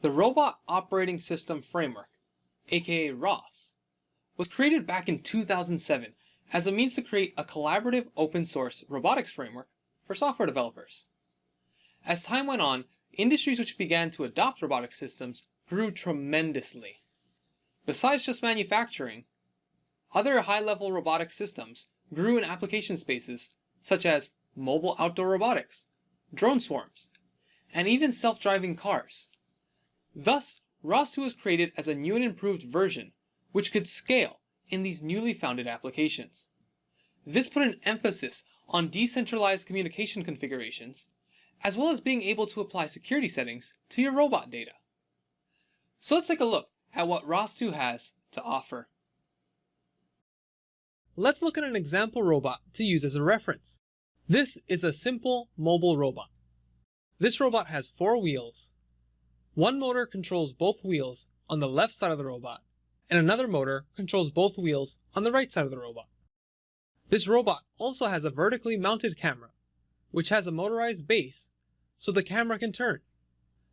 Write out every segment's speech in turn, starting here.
The Robot Operating System Framework, aka ROS, was created back in 2007 as a means to create a collaborative open-source robotics framework for software developers. As time went on, industries which began to adopt robotic systems grew tremendously. Besides just manufacturing, other high-level robotic systems grew in application spaces such as mobile outdoor robotics, drone swarms, and even self-driving cars. Thus, ROS2 was created as a new and improved version which could scale in these newly founded applications. This put an emphasis on decentralized communication configurations, as well as being able to apply security settings to your robot data. So let's take a look at what ROS2 has to offer. Let's look at an example robot to use as a reference. This is a simple mobile robot. This robot has 4 wheels. One motor controls both wheels on the left side of the robot, and another motor controls both wheels on the right side of the robot. This robot also has a vertically mounted camera, which has a motorized base so the camera can turn.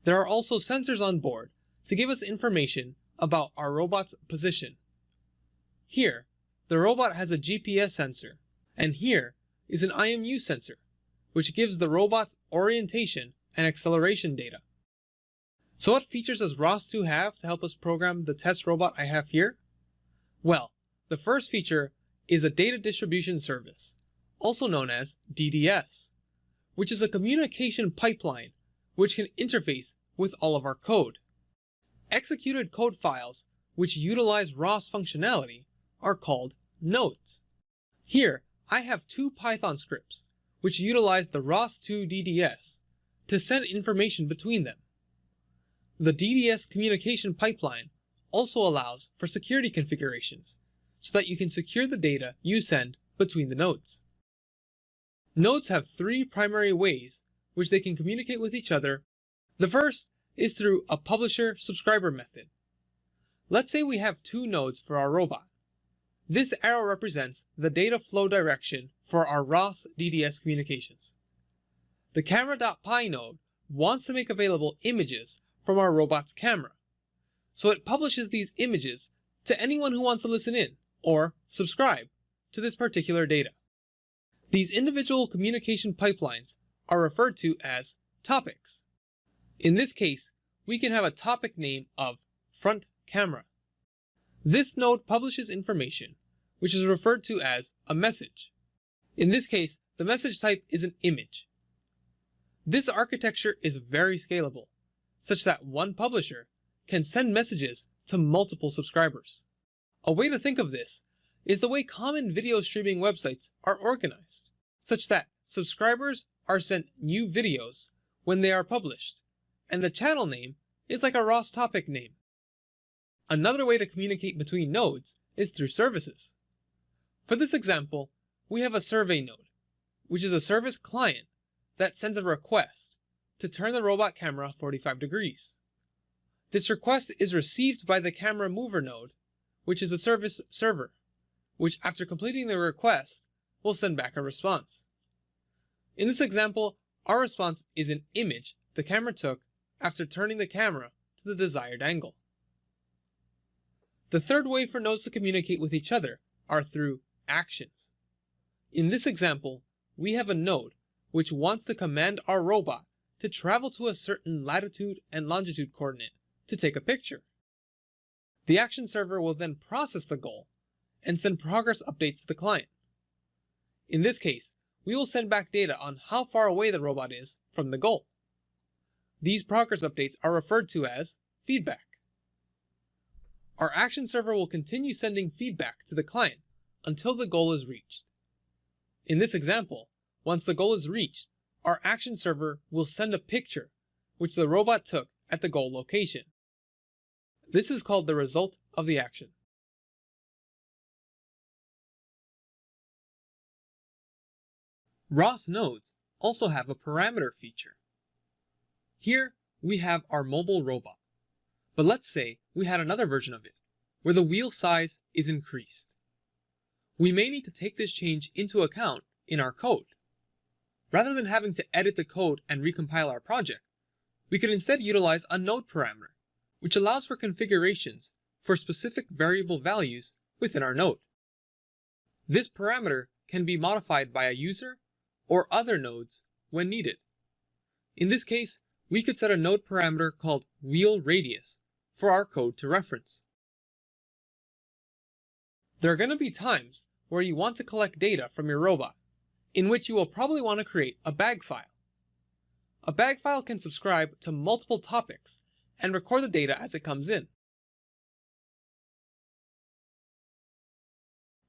There are also sensors on board to give us information about our robot's position. Here, the robot has a GPS sensor, and here is an IMU sensor, which gives the robot's orientation and acceleration data. So what features does ROS2 have to help us program the test robot I have here? Well, the first feature is a data distribution service, also known as DDS, which is a communication pipeline which can interface with all of our code. Executed code files which utilize ROS functionality are called nodes. Here, I have 2 Python scripts which utilize the ROS2 DDS to send information between them. The DDS communication pipeline also allows for security configurations so that you can secure the data you send between the nodes. Nodes have 3 primary ways which they can communicate with each other. The first is through a publisher-subscriber method. Let's say we have 2 nodes for our robot. This arrow represents the data flow direction for our ROS DDS communications. The camera.py node wants to make available images from our robot's camera, so it publishes these images to anyone who wants to listen in or subscribe to this particular data. These individual communication pipelines are referred to as topics. In this case, we can have a topic name of front camera. This node publishes information, which is referred to as a message. In this case, the message type is an image. This architecture is very scalable, such that one publisher can send messages to multiple subscribers. A way to think of this is the way common video streaming websites are organized, such that subscribers are sent new videos when they are published, and the channel name is like a ROS topic name. Another way to communicate between nodes is through services. For this example, we have a survey node, which is a service client that sends a request to turn the robot camera 45 degrees. This request is received by the camera mover node, which is a service server, which after completing the request will send back a response. In this example, our response is an image the camera took after turning the camera to the desired angle. The third way for nodes to communicate with each other are through actions. In this example, we have a node which wants to command our robot to travel to a certain latitude and longitude coordinate to take a picture. The action server will then process the goal and send progress updates to the client. In this case, we will send back data on how far away the robot is from the goal. These progress updates are referred to as feedback. Our action server will continue sending feedback to the client until the goal is reached. In this example, once the goal is reached, our action server will send a picture which the robot took at the goal location. This is called the result of the action. ROS nodes also have a parameter feature. Here we have our mobile robot, but let's say we had another version of it, where the wheel size is increased. We may need to take this change into account in our code. Rather than having to edit the code and recompile our project, we could instead utilize a node parameter which allows for configurations for specific variable values within our node. This parameter can be modified by a user or other nodes when needed. In this case, we could set a node parameter called wheel radius for our code to reference. There are going to be times where you want to collect data from your robot, in which you will probably want to create a bag file. A bag file can subscribe to multiple topics and record the data as it comes in.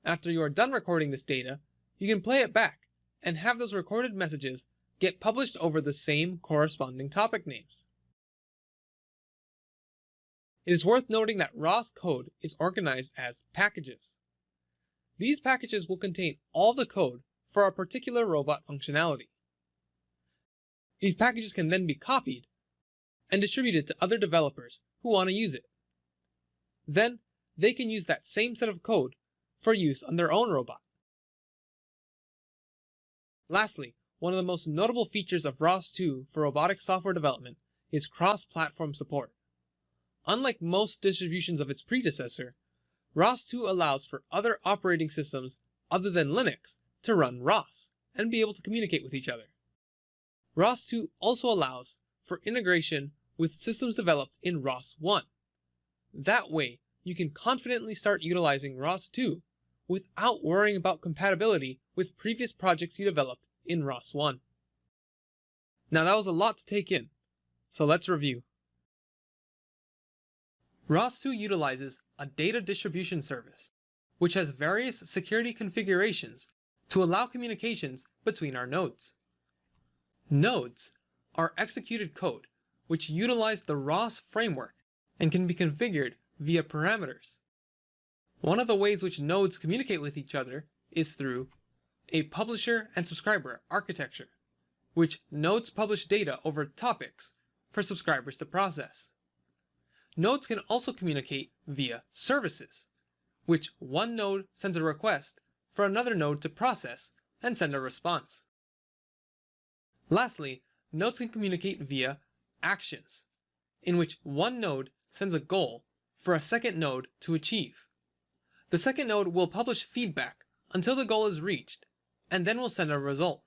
After you are done recording this data, you can play it back and have those recorded messages get published over the same corresponding topic names. It is worth noting that ROS code is organized as packages. These packages will contain all the code for a particular robot functionality. These packages can then be copied and distributed to other developers who want to use it. Then, they can use that same set of code for use on their own robot. Lastly, one of the most notable features of ROS2 for robotics software development is cross-platform support. Unlike most distributions of its predecessor, ROS2 allows for other operating systems other than Linux to run ROS and be able to communicate with each other. ROS2 also allows for integration with systems developed in ROS1. That way, you can confidently start utilizing ROS2 without worrying about compatibility with previous projects you developed in ROS1. Now that was a lot to take in, so let's review. ROS2 utilizes a data distribution service, which has various security configurations to allow communications between our nodes. Nodes are executed code which utilize the ROS framework and can be configured via parameters. One of the ways which nodes communicate with each other is through a publisher and subscriber architecture, which nodes publish data over topics for subscribers to process. Nodes can also communicate via services, which one node sends a request for another node to process and send a response. Lastly, nodes can communicate via actions, in which one node sends a goal for a second node to achieve. The second node will publish feedback until the goal is reached, and then will send a result.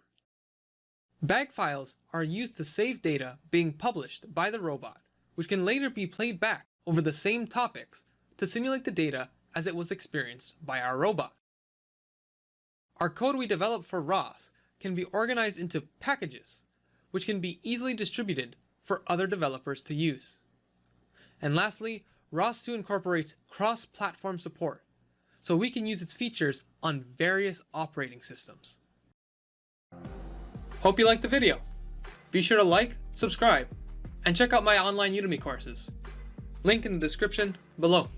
Bag files are used to save data being published by the robot, which can later be played back over the same topics to simulate the data as it was experienced by our robot. Our code we develop for ROS can be organized into packages, which can be easily distributed for other developers to use. And lastly, ROS2 incorporates cross-platform support, so we can use its features on various operating systems. Hope you liked the video. Be sure to like, subscribe, and check out my online Udemy courses. Link in the description below.